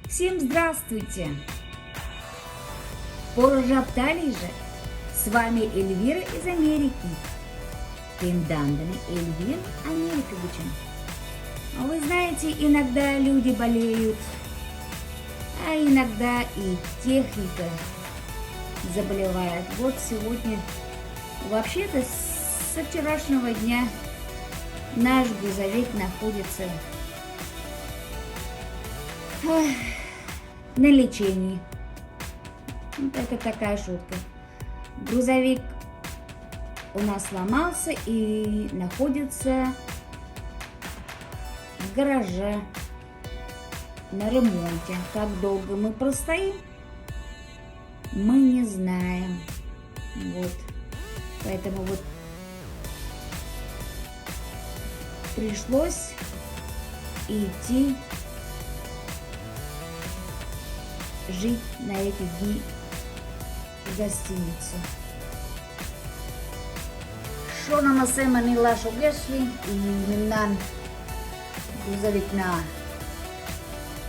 Всем здравствуйте! Порожаптали же! С вами Эльвира из Америки. Пендандами Эльвир Америка Гучен. Вы знаете, иногда люди болеют, а иногда и техника заболевает. Вот сегодня, вообще-то со вчерашнего дня наш грузовик находится на лечении. Вот это такая шутка. Грузовик у нас сломался и находится в гараже на ремонте. Как долго мы простоим, мы не знаем. Вот. Поэтому вот пришлось идти жить на эти дни в гостинице. Що нам осеманий лаш обешли и миннан грузовик на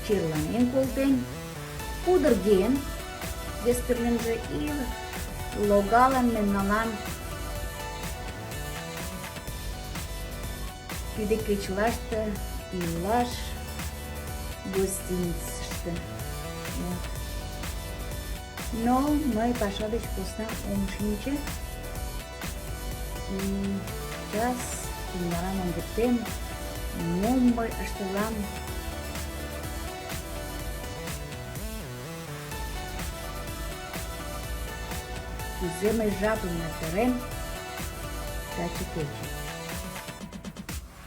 Чирланин колтень, Пудерген, Вестерлинже и Логалан миннан пидекич лашта и лаш гостиница. Вот. Но мы пошли вкусно умшниче. Сейчас нам готовим момбой ашталам. Куземы жабы на терен.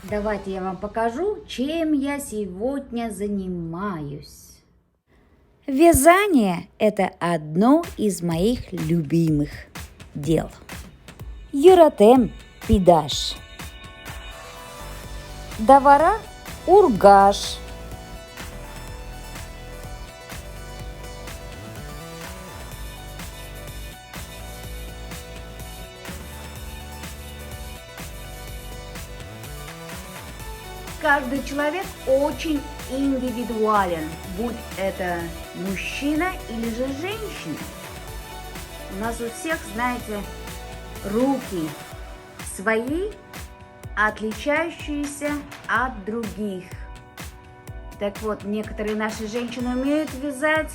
Давайте я вам покажу, чем я сегодня занимаюсь. Вязание – это одно из моих любимых дел. Юратем пидаш. Давара ургаш. Каждый человек очень индивидуален, будь это мужчина или же женщина. У нас у всех, знаете, руки свои, отличающиеся от других. Так вот, некоторые наши женщины умеют вязать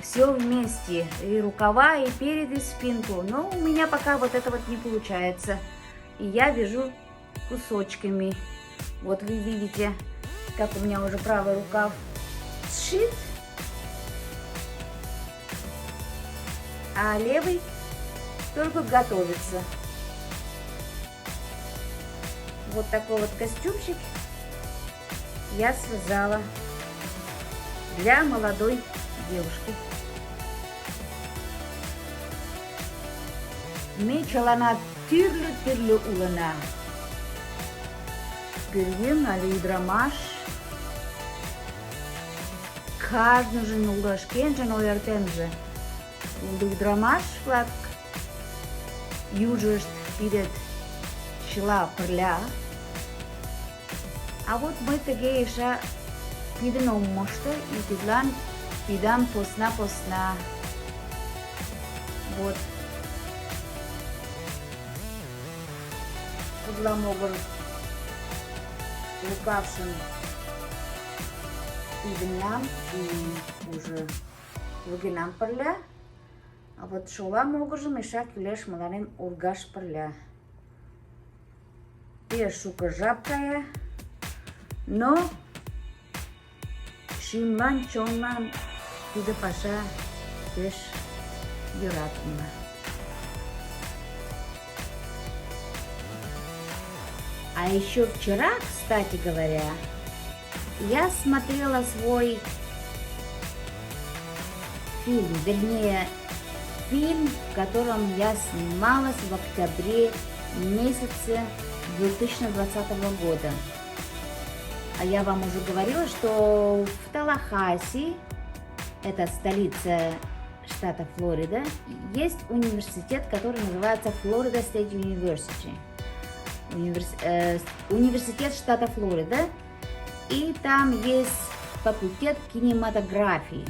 все вместе, и рукава, и перед, и спинку. Но у меня пока вот это вот не получается. И я вяжу кусочками. Вот вы видите, как у меня уже правый рукав сшит, а левый только готовится. Вот такой вот костюмчик я связала для молодой девушки. Мечалана тирлю улана. Перьем алидрамаш. Каждый же нулашкен но ертем же. Алидрамаш флаг. Южест пидет шла перля. А вот мы таки еще пиденом мошта и пидлан пидам посна. Вот. Подламогр рукавшим пиденам и уже лугинам перля. А вот шола могожа мешак леш маланем ургаш перля. Те шука жабкая, но шимлан чонлан пиде паша теш юратма. А еще вчера, кстати говоря, я смотрела свой фильм, вернее, фильм, в котором я снималась в октябре месяце 2020 года. А я вам уже говорила, что в Таллахасси, это столица штата Флорида, есть университет, который называется Florida State University. Университет штата Флорида. И там есть факультет кинематографии.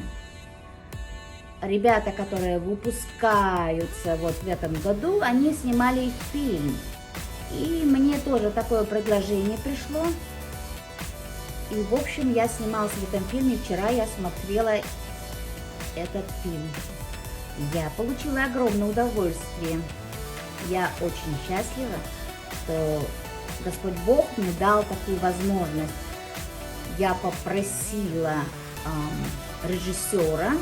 Ребята, которые выпускаются вот в этом году, они снимали фильм. И мне тоже такое предложение пришло. И, в общем, я снималась в этом фильме. Вчера я смотрела этот фильм. Я получила огромное удовольствие. Я очень счастлива, что Господь Бог мне дал такую возможность. Я попросила режиссера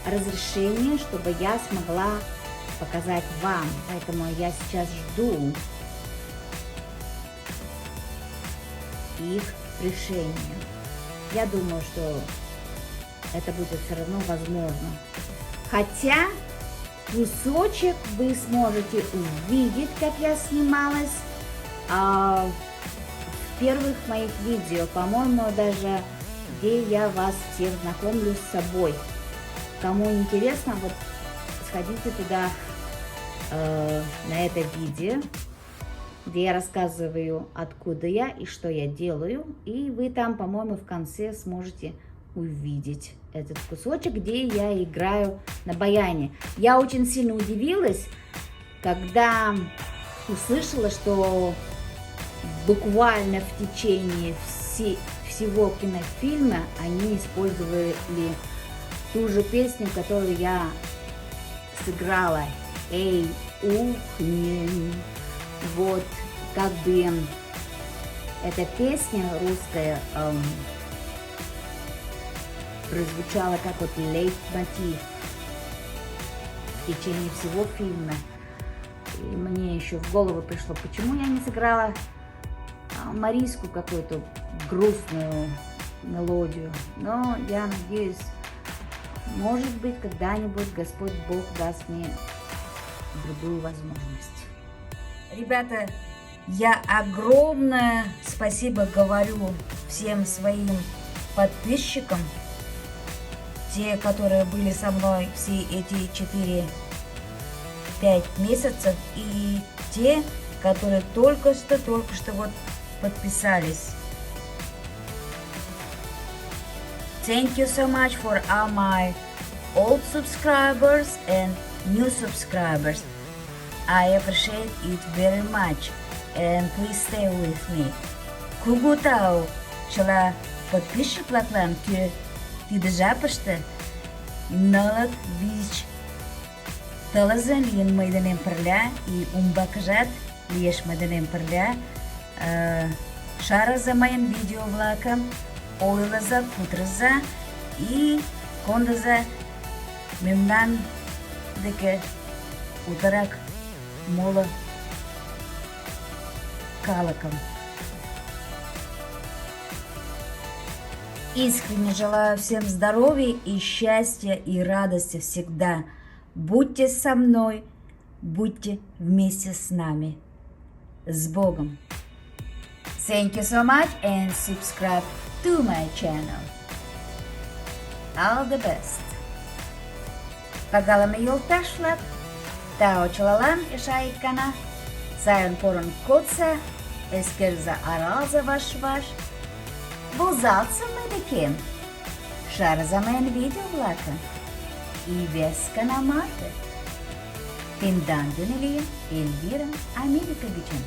разрешение, чтобы я смогла показать вам. Поэтому я сейчас жду их решения. Я думаю, что это будет все равно возможно. Хотя кусочек вы сможете увидеть, как я снималась в первых моих видео, по-моему, даже где я вас всех знакомлю с собой. Кому интересно, вот сходите туда на это видео, где я рассказываю, откуда я и что я делаю, и вы там, по-моему, в конце сможете увидеть этот кусочек, где я играю на баяне. Я очень сильно удивилась, когда услышала, что буквально в течение всего кинофильма они использовали ту же песню, которую я сыграла. Эй, ухнем. Вот, как бы эта песня русская прозвучала как вот лейтмотив в течение всего фильма. И мне еще в голову пришло, почему я не сыграла Мариску какую-то грустную мелодию. Но я надеюсь, может быть, когда-нибудь Господь Бог даст мне другую возможность. Ребята, я огромное спасибо говорю всем своим подписчикам, те, которые были со мной все эти 4-5 месяцев, и те, которые только что вот подписались. Thank you so much for all my old subscribers and new subscribers. I appreciate it very much, and please stay with me. Кугутау чела подписчиклаклан ки тидежапышты налак вич талазан лин майданем парля и умбакажат леш майданем парля шара за моим видео влаком ойлаза путраза и кондаза мемнан деке ударак мола калаком. Искренне желаю всем здоровья и счастья и радости всегда. Будьте со мной, будьте вместе с нами. С Богом! Thank you so much and subscribe to my channel. All the best. Pagalame yoltaşlar. Tao çalalan yaşayıkkana. Sayın porun kotsa. Eskerza aralza vaş. Bozalsa medikим. Шар за мен видео влака. И веска на мате. Пинданданели Эльвира Америка Бичен.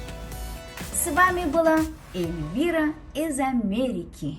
С вами была Эльвира из Америки.